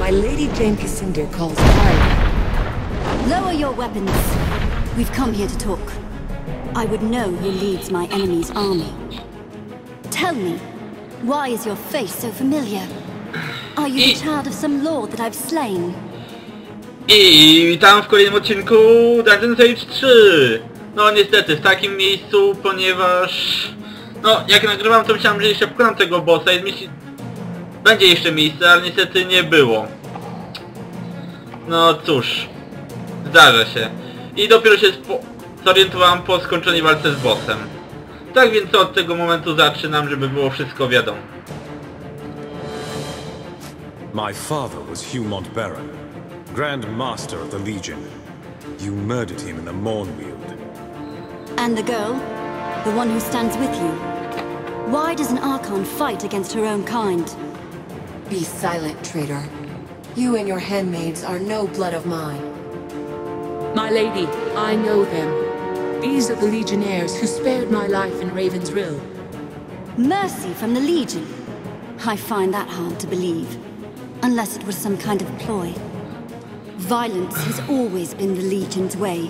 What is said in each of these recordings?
My Lady Jane Cassinder calls hard. Lower your weapons. We've come here to talk. I would know who leads my enemy's army. Tell me, why is your face so familiar? Are you the child of some lord that I've slain? I witam w kolejnym odcinku Cz.33. No niestety w takim miejscu, ponieważ... No, jak nagrywam, to myślałem, że jeszcze pokonam tego bossa i będzie jeszcze miejsce, ale niestety nie było. No cóż, zdarza się. I dopiero się zorientowałem po skończonej walce z bossem. Tak więc od tego momentu zaczynam, żeby było wszystko wiadomo. My father was Hugh Montbaron, Grand Master of the Legion. You murdered him in the Mornweald. And the girl? The one who stands with you? Why does an Archon fight against her own kind? Be silent, traitor. You and your handmaids are no blood of mine. My lady, I know them. These are the Legionnaires who spared my life in Raven's Rill. Mercy from the Legion? I find that hard to believe. Unless it was some kind of ploy. Violence has always been the Legion's way.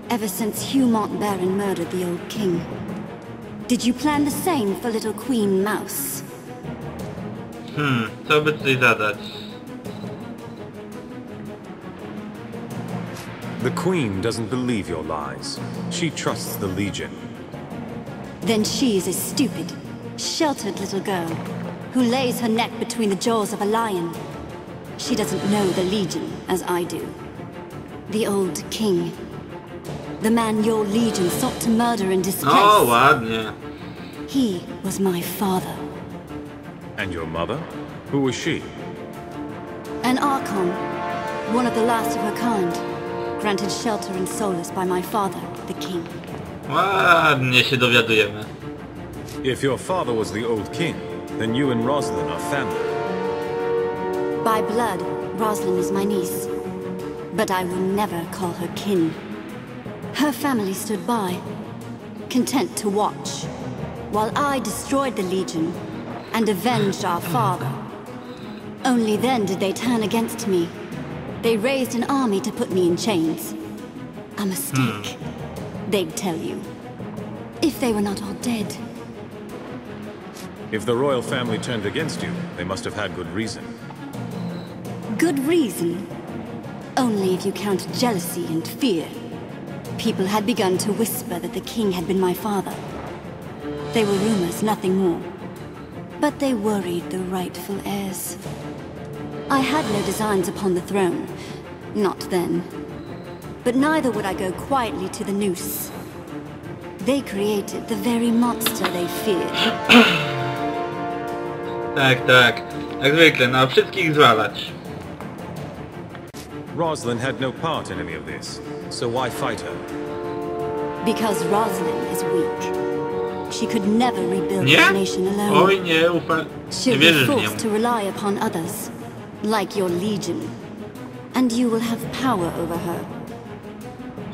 Ever since Hugh Montbaron murdered the old king. Did you plan the same for little Queen Mouse? Co by tutaj zadać? The Queen doesn't believe your lies. She trusts the Legion. Then she is a stupid, sheltered little girl who lays her neck between the jaws of a lion. She doesn't know the Legion as I do. The old king. The man your Legion sought to murder and displace. O, ładnie. He was my father. And your mother? Who was she? An Archon. One of the last of her kind. Granted shelter and solace by my father, the king. Ładnie się dowiadujemy. If your father was the old king, then you and Rosalind are family. By blood, Rosalind is my niece. But I will never call her kin. Her family stood by, content to watch, while I destroyed the Legion and avenged our father. Only then did they turn against me. They raised an army to put me in chains. A mistake, they'd tell you. If they were not all dead. If the royal family turned against you, they must have had good reason. Good reason? Only if you count jealousy and fear. People had begun to whisper that the king had been my father. They were rumors, nothing more. But they worried the rightful heirs. I had no designs upon the throne. Not then. But neither would I go quietly to the noose. They created the very monster they feared. Tak, tak. Jak zwykle, na wszystkich zwalać. Rosalind had no part in any of this, so why fight her? Because Rosalind is weak. She could never rebuild the nation alone. Oj, nie, ufam. She'll be forced to rely upon others, like your Legion. And you will have power over her.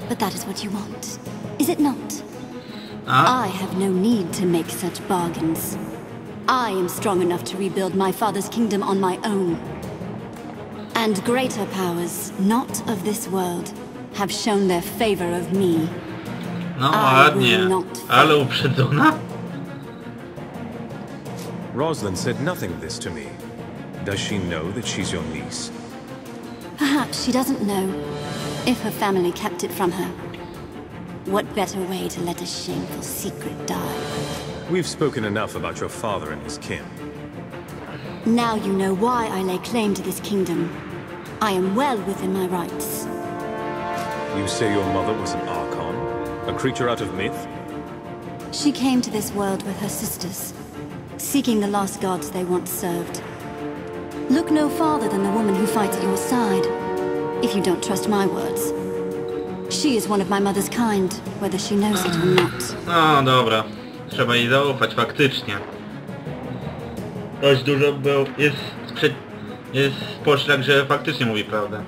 But that is what you want, is it not? I have no need to make such bargains. I am strong enough to rebuild my father's kingdom on my own. And greater powers, not of this world, have shown their favor of me. No ładnie, ale uprzedzona. Rosalind said nothing of this to me. Does she know that she's your niece? Perhaps she doesn't know, if her family kept it from her. What better way to let a shameful secret die? We've spoken enough about your father and his kin. Now you know why I lay claim to this kingdom. I am well within my rights. You say your mother was an Archon? A creature out of myth? She came to this world with her sisters, seeking the lost gods they once served. Look no farther than the woman who fights at your side, if you don't trust my words. She is one of my mother's kind, whether she knows it or not. No dobra, trzeba jej zaufać faktycznie. Dość dużo było, jest poszlak, że faktycznie mówi prawdę.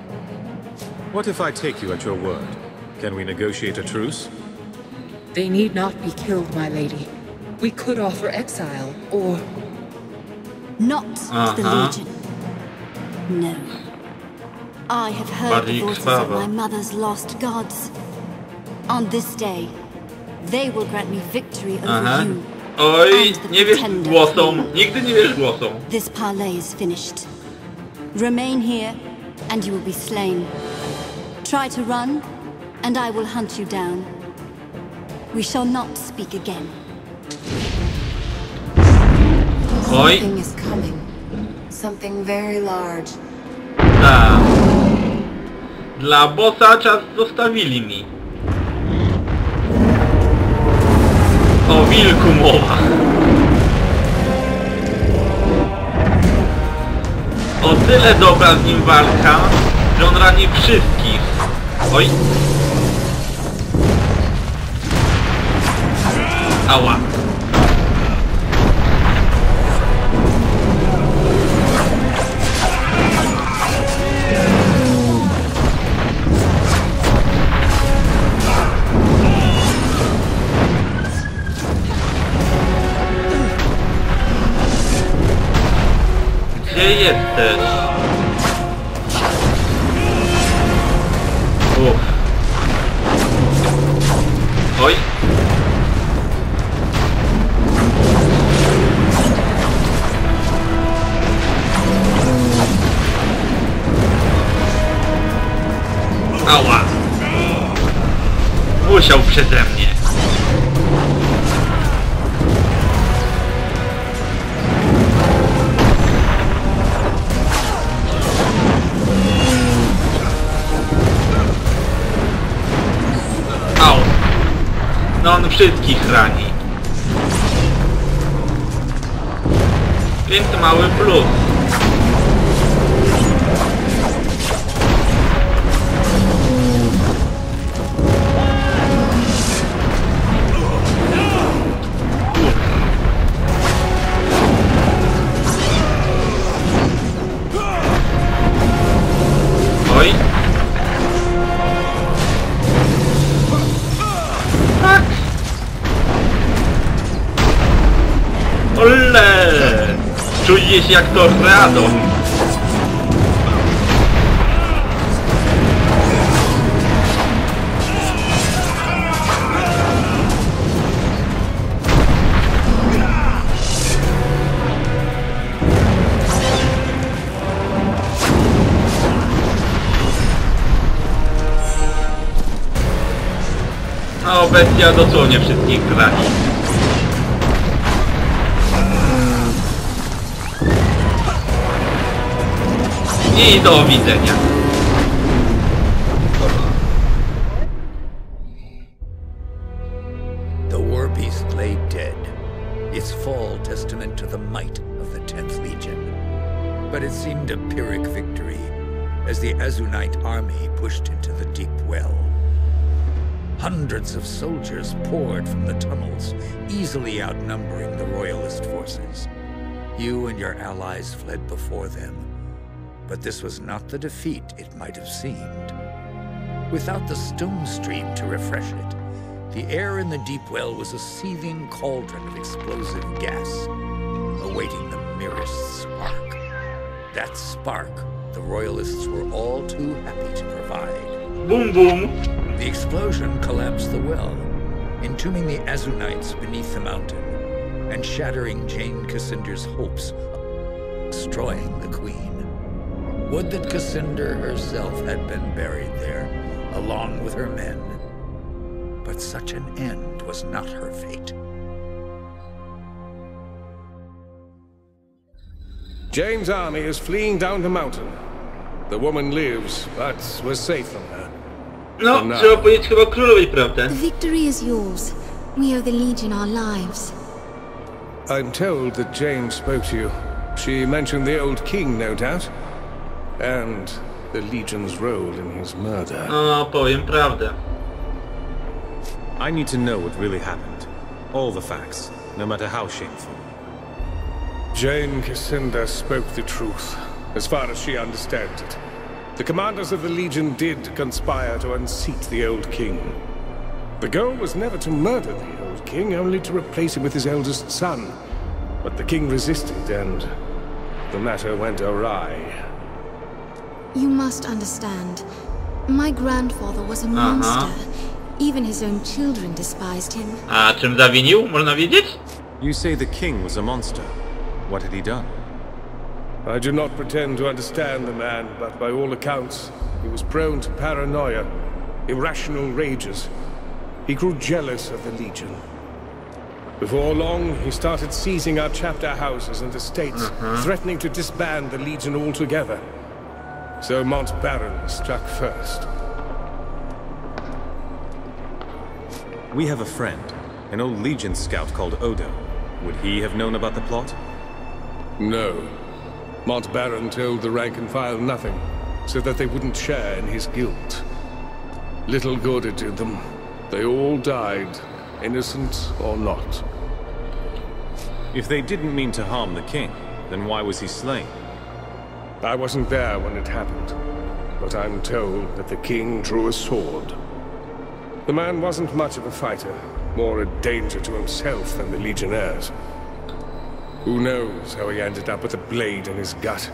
What if I take you at your word? Can we negotiate a truce? They need not be killed, my lady. We could offer exile, or... Not to the Legion. No. I have heard the voices of my mother's lost gods. On this day, they will grant me victory over you. Oj, nie wiesz głosom. Nigdy nie wiesz głosom. This parley is finished. Remain here, and you will be slain. Try to run, and I will hunt you down. We shall not speak again. Oj. Something is coming. Something very large. Tak. Dla bossa czas zostawili mi. O wilku mowa. O tyle dobra z nim walka, że on rani wszystkich. Oj. Ała. Gdzie jesteś? Uff. Oj. Ała. Musiał przeze mnie. No on wszystkich rani. Więc mały plus. Oj. Tak. Ole! Czuję się jak tornado. No, bestia dosłownie wszystkich rani. I do widzenia. The war beast lay dead, its fall testament to the might of the 10th Legion. But it seemed a Pyrrhic victory as the Azunite army pushed into the deep well. Hundreds of soldiers poured from the tunnels, easily outnumbering the Royalist forces. You and your allies fled before them, but this was not the defeat it might have seemed. Without the stone stream to refresh it, the air in the deep well was a seething cauldron of explosive gas, awaiting the merest spark. That spark the Royalists were all too happy to provide. Boom, boom. The explosion collapsed the well, entombing the Azunites beneath the mountain, and shattering Jane Cassinder's hopes of destroying the Queen. Would that Cassinder herself had been buried there, along with her men. But such an end was not her fate. Jane's army is fleeing down the mountain. The woman lives, but we're safe from her. No, trzeba powiedzieć chyba królowej prawdę. The victory is yours. We owe the Legion our lives. I'm told that Jane spoke to you. She mentioned the old king, no doubt. And the Legion's role in his murder. No, powiem prawdę. I need to know what really happened. All the facts, no matter how shameful. Jane Cassinder spoke the truth, as far as she understands it. The commanders of the Legion did conspire to unseat the old king. The goal was never to murder the old king, only to replace him with his eldest son. But the king resisted, and the matter went awry. You must understand. My grandfather was a monster. Even his own children despised him. A czym zawinił, można wiedzieć? You say the king was a monster. What had he done? I do not pretend to understand the man, but by all accounts, he was prone to paranoia, irrational rages. He grew jealous of the Legion. Before long, he started seizing our chapter houses and estates, threatening to disband the Legion altogether. So Mont Baron struck first. We have a friend, an old Legion scout called Odo. Would he have known about the plot? No. Mont Baron told the rank and file nothing, so that they wouldn't share in his guilt. Little good it did them. They all died, innocent or not. If they didn't mean to harm the king, then why was he slain? I wasn't there when it happened, but I'm told that the king drew a sword. The man wasn't much of a fighter, more a danger to himself than the Legionnaires. Who knows how he ended up with a blade in his gut?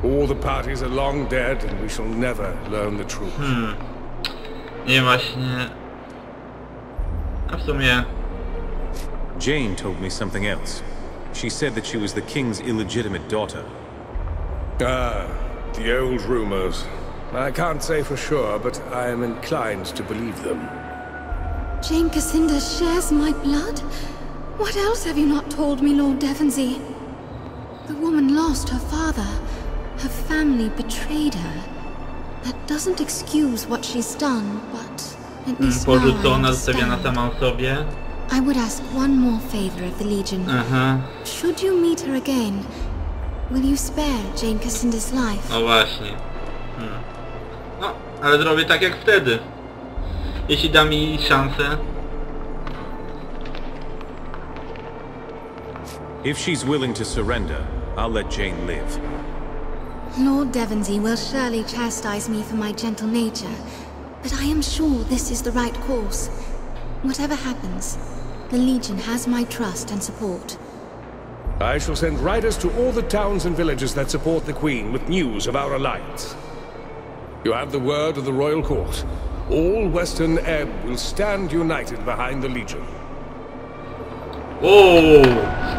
All the parties are long dead, and we shall never learn the truth. Nie właśnie... A w sumie... Jane told me something else. She said that she was the king's illegitimate daughter. Ah, the old rumors. I can't say for sure, but I am inclined to believe them. Jane Cassinda shares my blood? What else have you not told me, Lord Devonsey? The woman lost her father. Her family betrayed her. That doesn't excuse what she's done, but at least now I Porzucona, zostawiona understand. sama sobie. I would ask one more favor of the Legion. Should you meet her again, will you spare Jane Cassinda's life? No właśnie. No, ale zrobię tak jak wtedy. Jeśli da mi szansę. If she's willing to surrender, I'll let Jane live. Lord Devonsey will surely chastise me for my gentle nature, but I am sure this is the right course. Whatever happens, the Legion has my trust and support. I shall send riders to all the towns and villages that support the Queen with news of our alliance. You have the word of the Royal Court. All Western Ebb will stand united behind the Legion. O,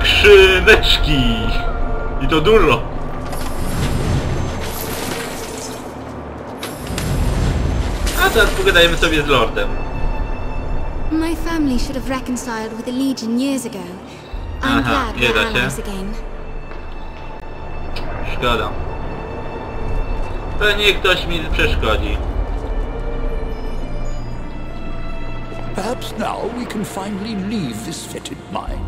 skrzyneczki! I to dużo. A teraz pogadajmy sobie z Lordem. My family should have reconciled with the Legion years ago. I'm glad we're allies again. Szkoda. Pewnie ktoś mi przeszkodzi. Perhaps now we can finally leave this fetid mine.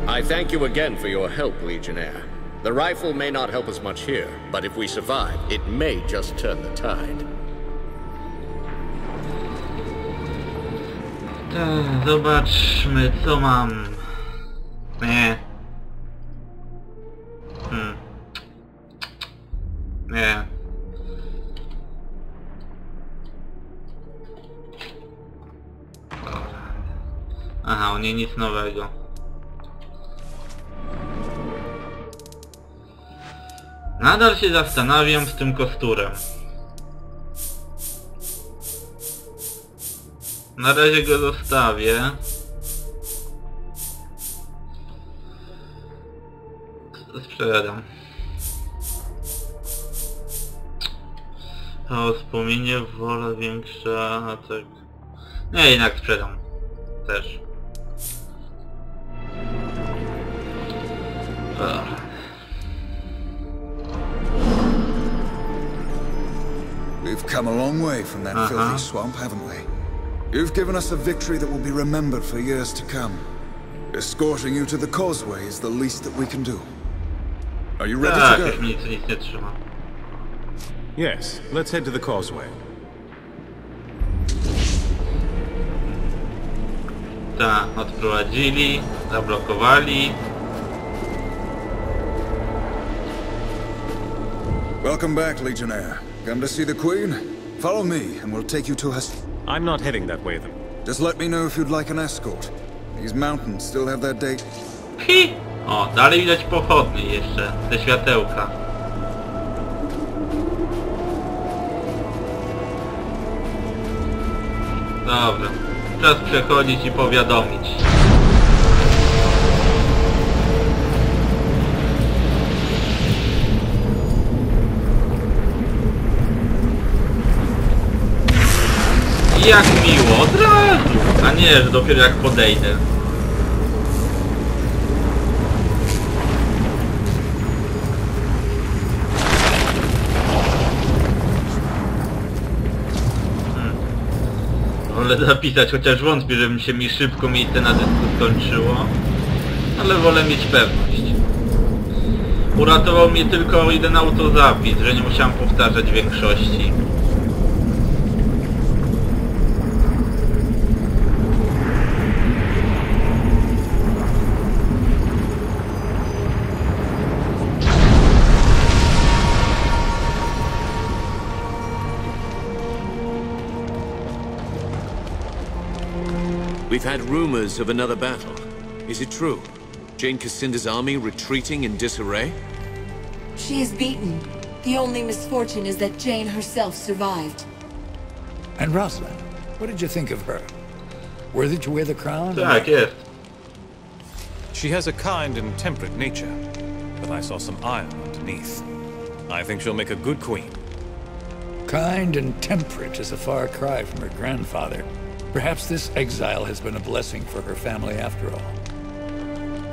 I thank you again for your help, Legionnaire. The rifle may not help us much here, but if we survive, it may just turn the tide. Zobaczmy, co mam. Nie. Nie. Aha, u niej nic nowego. Nadal się zastanawiam z tym kosturem. Na razie go zostawię. Sprzedam. O, wspomnienie, wola większa, a tak... Nie, jednak sprzedam. Też. We've come a long way from that filthy swamp, haven't we? You've given us a victory that will be remembered for years to come. Escorting you to the causeway is the least that we can do. Are you ready to go? Nic nie trzyma. Yes, let's head to the causeway. Tak, odprowadzili, zablokowali. Welcome back, Legionnaire. Come to see the Queen? Follow me, and we'll take you to her... I'm not heading that way, then. Just let me know if you'd like an escort. These mountains still have their date. Hi! O, dalej widać pochodnie jeszcze, te światełka. Dobra. Czas przechodzić i powiadomić. Jak miło, od razu! A nie, że dopiero jak podejdę. Wolę zapisać, chociaż wątpię, żeby się mi szybko miejsce na dysku skończyło. Ale wolę mieć pewność. Uratował mnie tylko jeden autozapis, że nie musiałem powtarzać większości. We've had rumors of another battle. Is it true? Jane Cassinda's army retreating in disarray? She is beaten. The only misfortune is that Jane herself survived. And Rosalind, what did you think of her? Worthy to wear the crown? Tak jest. She has a kind and temperate nature, but I saw some iron underneath. I think she'll make a good queen. Kind and temperate is a far cry from her grandfather. Perhaps this exile has been a blessing for her family after all.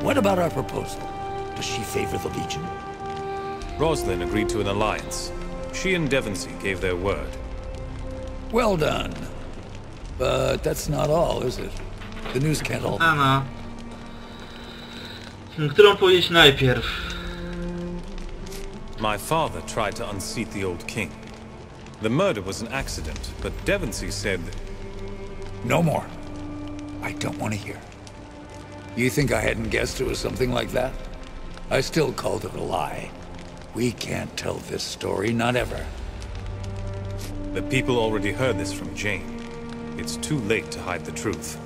What about our proposal? Does she favor the Legion? Rosalind agreed to an alliance. She and Devonsey gave their word. Well done. But that's not all, is it? The news can't all... Aha. Którą powiedzieć najpierw? My father tried to unseat the old king. The murder was an accident, but Devonsey said... No more. I don't want to hear. You think I hadn't guessed it was something like that? I still called it a lie. We can't tell this story, not ever. The people already heard this from Jane. It's too late to hide the truth.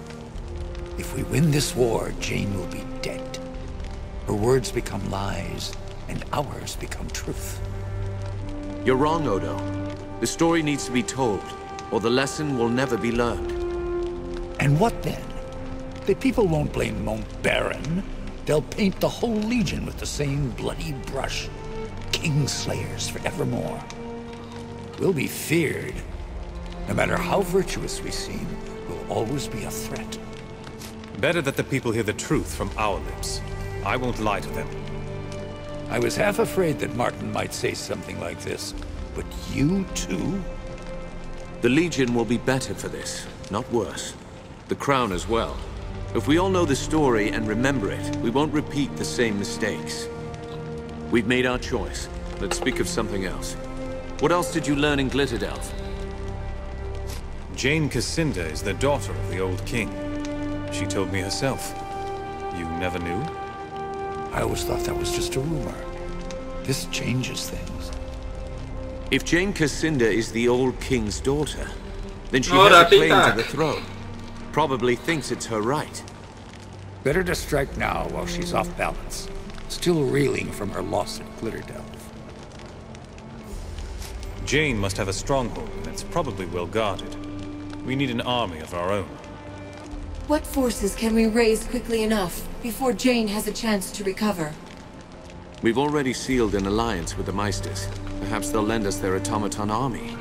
If we win this war, Jane will be dead. Her words become lies, and ours become truth. You're wrong, Odo. The story needs to be told, or the lesson will never be learned. And what then? The people won't blame Mount Baron. They'll paint the whole Legion with the same bloody brush. Kingslayers forevermore. We'll be feared. No matter how virtuous we seem, we'll always be a threat. Better that the people hear the truth from our lips. I won't lie to them. I was half afraid that Martin might say something like this. But you too? The Legion will be better for this, not worse. The Crown as well. If we all know the story and remember it, we won't repeat the same mistakes. We've made our choice. Let's speak of something else. What else did you learn in Glitterdelf? Jane Cassinda is the daughter of the old king. She told me herself. You never knew? I always thought that was just a rumor. This changes things. If Jane Cassinda is the old king's daughter, then she has a claim to the throne. Probably thinks it's her right. Better to strike now while she's off balance. Still reeling from her loss at Glitterdelf. Jane must have a stronghold, and it's probably well guarded. We need an army of our own. What forces can we raise quickly enough before Jane has a chance to recover? We've already sealed an alliance with the Meisters. Perhaps they'll lend us their automaton army.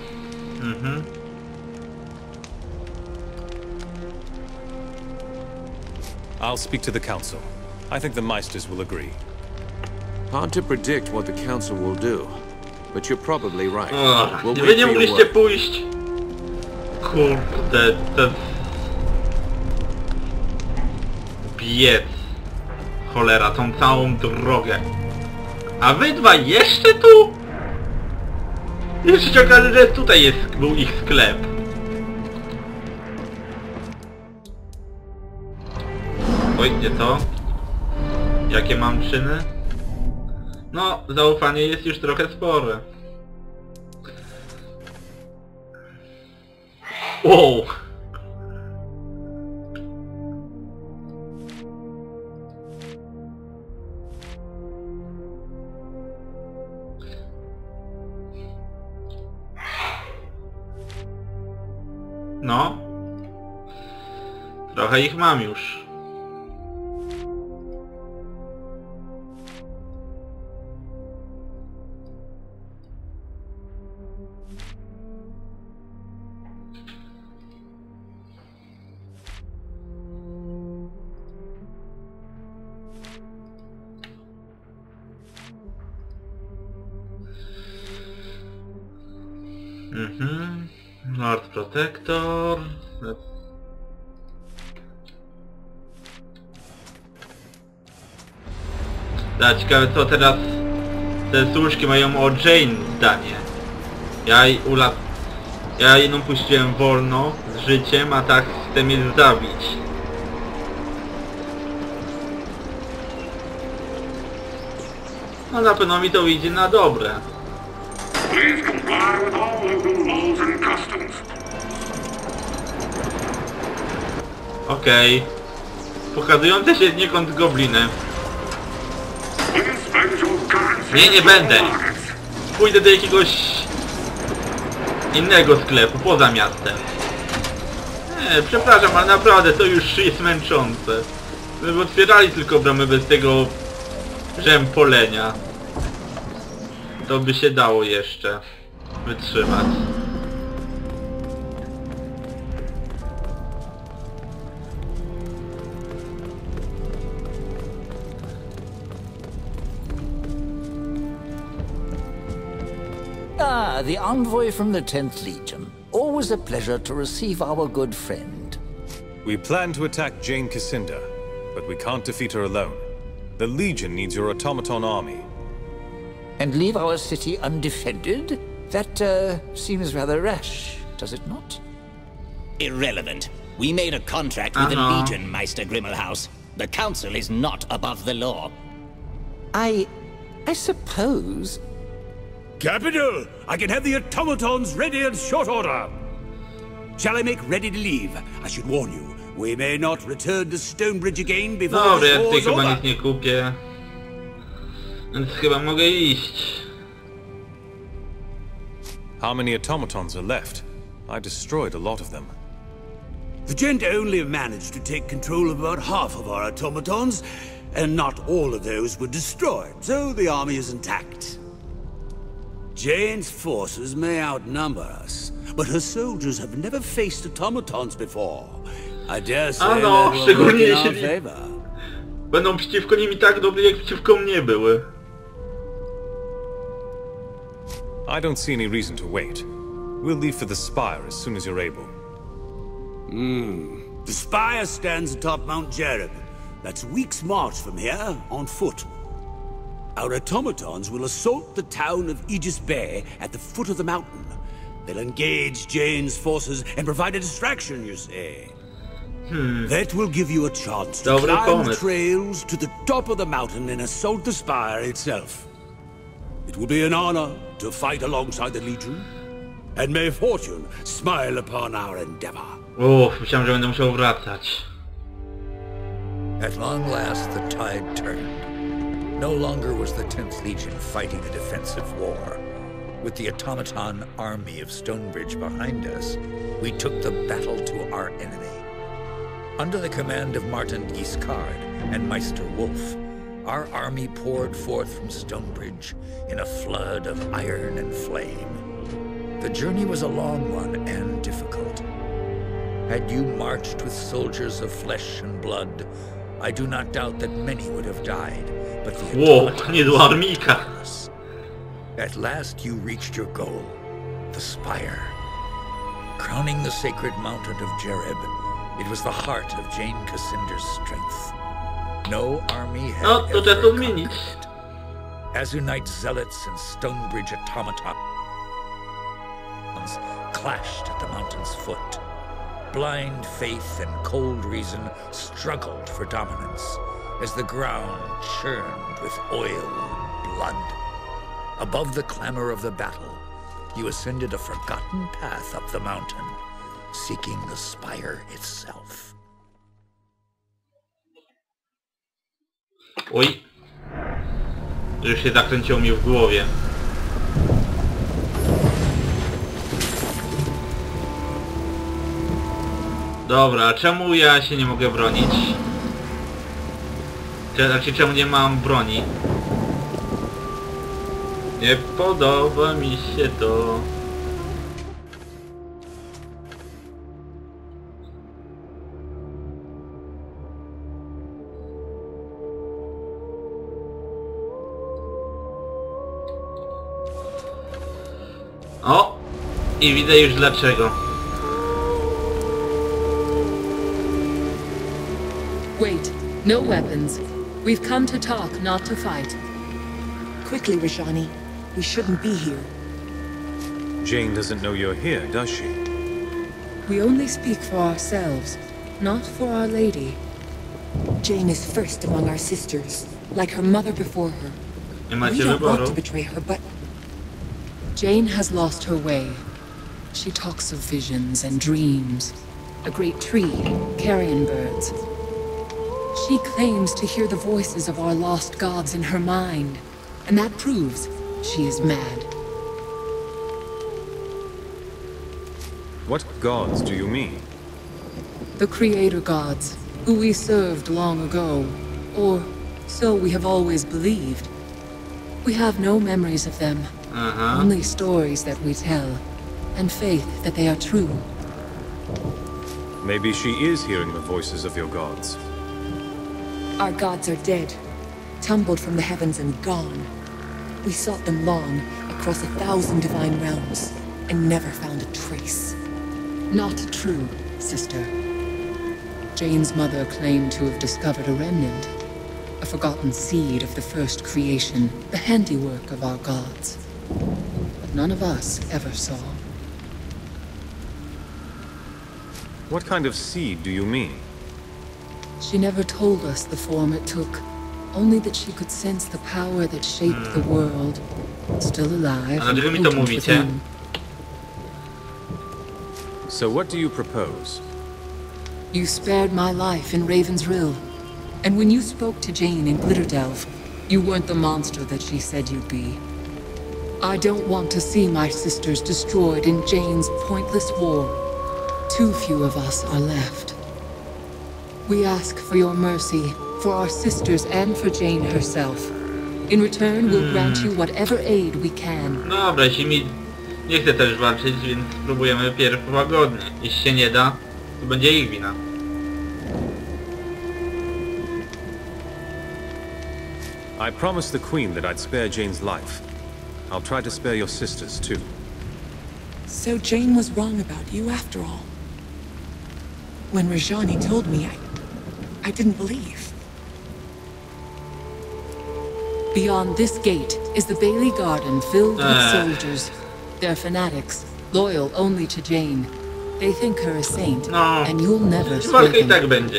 I'll speak to the council. I think the Meisters will agree. Hard to predict what the council will do, but you're probably right. We'll Wy nie mogliście pójść. Kurde, to... Biec. Cholera, tą całą drogę. A wy dwa jeszcze tu? Jeszcze się okaże, że tutaj był ich sklep. Oj, gdzie to? Jakie mam czyny? No, zaufanie jest już trochę spore. Wow! No. Trochę ich mam już. Lord Protector. Ciekawe co teraz te służki mają o Jane zdanie. Ja jedną puściłem wolno z życiem, a tak chcę mnie zabić. No na pewno mi to wyjdzie na dobre. Okej. Pokazujące się niekąd gobliny. Nie będę. Pójdę do jakiegoś innego sklepu, poza miastem. Nie, przepraszam, ale naprawdę to już jest męczące. Gdyby otwierali tylko bramy bez tego rzępolenia, to by się dało jeszcze wytrzymać. Ah, the envoy from the 10th Legion. Always a pleasure to receive our good friend. We plan to attack Jane Cassinda, but we can't defeat her alone. The Legion needs your automaton army. And leave our city undefended? That, seems rather rash, does it not? Irrelevant. We made a contract with the Legion, Meister Grimmelhaus. The Council is not above the law. I suppose... Capital! I can have the automatons ready in short order. Shall I make ready to leave? I should warn you, we may not return to Stonebridge again before the war's chyba over. nic nie kupię. Więc chyba mogę iść. How many automatons are left? I destroyed a lot of them. The gent only managed to take control of about half of our automatons, and not all of those were destroyed, so the army is intact. Jane's forces may outnumber us, but her soldiers have never faced automatons before. I dare say that will work in our favor. Będą przeciwko nimi tak dobre, jak przeciwko mnie były. I don't see any reason to wait. We'll leave for the Spire as soon as you're able. The Spire stands atop Mount Jereb. That's a week's march from here, on foot. Our automatons will assault the town of Aegis Bay at the foot of the mountain. They'll engage Jane's forces and provide a distraction, you see. That will give you a chance to climb the trails to the top of the mountain and assault the Spire itself. It will be an honor to fight alongside the Legion, and may fortune smile upon our endeavor. Myślałem, że będę musiał wracać. At long last the tide turned. No longer was the 10th Legion fighting a defensive war. With the automaton army of Stonebridge behind us, we took the battle to our enemy. Under the command of Martin Guiscard and Meister Wolf, our army poured forth from Stonebridge in a flood of iron and flame. The journey was a long one and difficult. Had you marched with soldiers of flesh and blood, I do not doubt that many would have died, but the At last you reached your goal, the Spire. Crowning the sacred mountain of Jereb, it was the heart of Jane Cassinder's strength. No army had ever conquered it. Azunite zealots and Stonebridge automatons clashed at the mountain's foot. Blind faith and cold reason struggled for dominance as the ground churned with oil and blood. Above the clamor of the battle, you ascended a forgotten path up the mountain, seeking the Spire itself. Oj. Już się zakręciło mi w głowie. Dobra, a czemu ja się nie mogę bronić? Znaczy, czemu nie mam broni? Nie podoba mi się to. O! I widzę już dlaczego. Wait, no weapons. We've come to talk, not to fight. Quickly, Rajani. We shouldn't be here. Jane doesn't know you're here, does she? We only speak for ourselves, not for Our Lady. Jane is first among our sisters, like her mother before her. We don't want to betray her, but... Jane has lost her way. She talks of visions and dreams. A great tree, carrion birds. She claims to hear the voices of our lost gods in her mind, and that proves she is mad. What gods do you mean? The creator gods, who we served long ago, or so we have always believed. We have no memories of them, only stories that we tell, and faith that they are true. Maybe she is hearing the voices of your gods. Our gods are dead, tumbled from the heavens and gone. We sought them long, across 1,000 divine realms, and never found a trace. Not true, sister. Jane's mother claimed to have discovered a remnant, a forgotten seed of the first creation, the handiwork of our gods. But none of us ever saw. What kind of seed do you mean? She never told us the form it took, only that she could sense the power that shaped the world, still alive and potent within. So what do you propose? You spared my life in Raven's Rill, and when you spoke to Jane in Glitterdelve, you weren't the monster that she said you'd be. I don't want to see my sisters destroyed in Jane's pointless war. Too few of us are left. We ask for your mercy, for our sisters and for Jane herself. In return, we'll grant you whatever aid we can. Dobra, jeśli mi nie chce też walczyć, więc spróbujemy pierw łagodnie. Jeśli się nie da, to będzie ich wina. I promised the Queen that I'd spare Jane's life. I'll try to spare your sisters, too. So Jane was wrong about you after all. When Rajani told me, I didn't believe. Beyond this gate is the Bailey Garden filled with soldiers. They're fanatics, loyal only to Jane. They think her a saint, and you'll never sway them.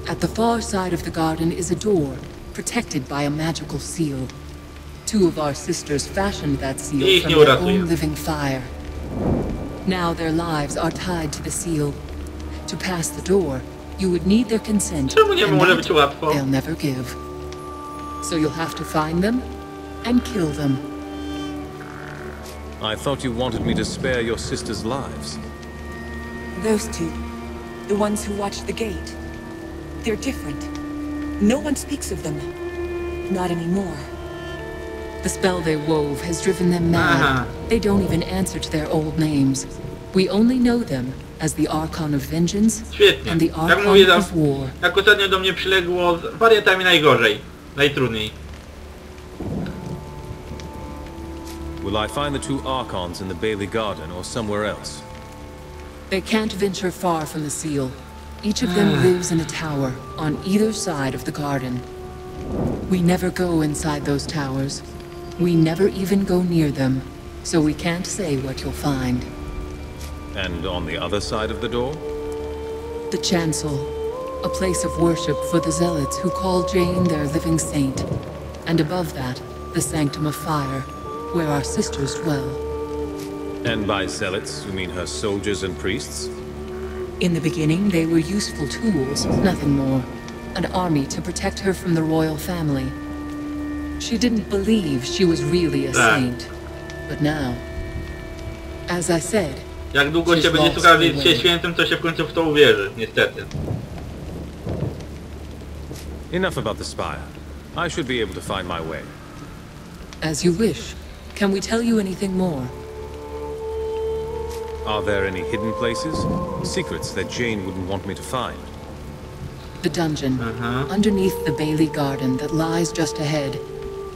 At the far side of the garden is a door, protected by a magical seal. Two of our sisters fashioned that seal from their own living fire. Now their lives are tied to the seal. To pass the door, you would need their consent, and that they'll never give. So you'll have to find them and kill them. I thought you wanted me to spare your sisters' lives. Those two, the ones who watched the gate, they're different. No one speaks of them. Not anymore. The spell they wove has driven them mad. They don't even answer to their old names. We only know them as the Archon of Vengeance and the Archon of War. Jak ostatnio do mnie przyległo, z wariatami najgorzej. Najtrudniej. Will I find the two Archons in the Bailey Garden or somewhere else? They can't venture far from the seal. Each of them lives in a tower on either side of the garden. We never go inside those towers. We never even go near them, so we can't say what you'll find. And on the other side of the door? The chancel, a place of worship for the zealots who call Jane their living saint. And above that, the Sanctum of Fire, where our sisters dwell. And by zealots, you mean her soldiers and priests? In the beginning, they were useful tools, nothing more. An army to protect her from the royal family. She didn't believe she was really a saint. But now, as I said, Jak długo się będzie słuchał, że jest się świętym, to się w końcu w to uwierzy, niestety. Enough about the spire. I should be able to find my way. As you wish. Can we tell you anything more? Are there any hidden places? Secrets that Jane wouldn't want me to find? The dungeon. Underneath the Bailey Garden that lies just ahead.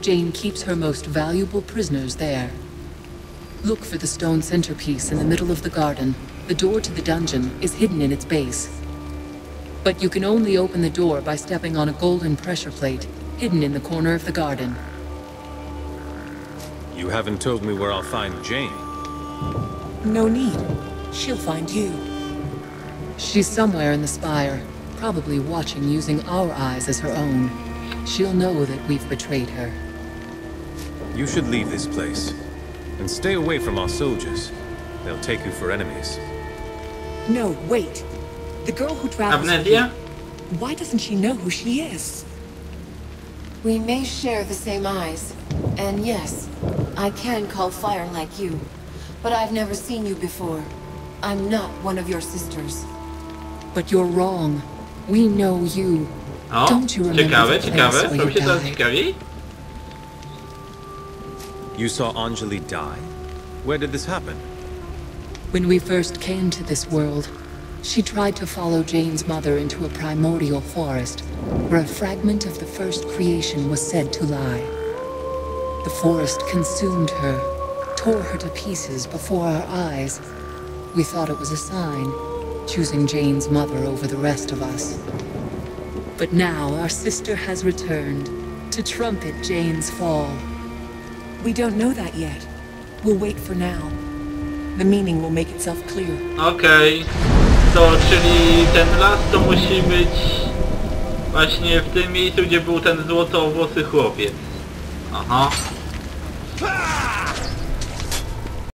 Jane keeps her most valuable prisoners there. Look for the stone centerpiece in the middle of the garden. The door to the dungeon is hidden in its base. But you can only open the door by stepping on a golden pressure plate, hidden in the corner of the garden. You haven't told me where I'll find Jane. No need. She'll find you. She's somewhere in the spire, probably watching using our eyes as her own. She'll know that we've betrayed her. You should leave this place. And stay away from our soldiers. They'll take you for enemies. No, wait. The girl who travels with you, why doesn't she know who she is? We may share the same eyes. And yes, I can call fire like you. But I've never seen you before. I'm not one of your sisters. But you're wrong. We know you. Don't you remember the place where you died? You saw Anjali die? Where did this happen? When we first came to this world, she tried to follow Jane's mother into a primordial forest, where a fragment of the first creation was said to lie. The forest consumed her, tore her to pieces before our eyes. We thought it was a sign, choosing Jane's mother over the rest of us. But now our sister has returned to trumpet Jane's fall. We don't know that yet. We'll wait for now. The meaning will make itself clear. Okej. To czyli ten las to musi być właśnie w tym miejscu, gdzie był ten złotowłosy chłopiec. Aha.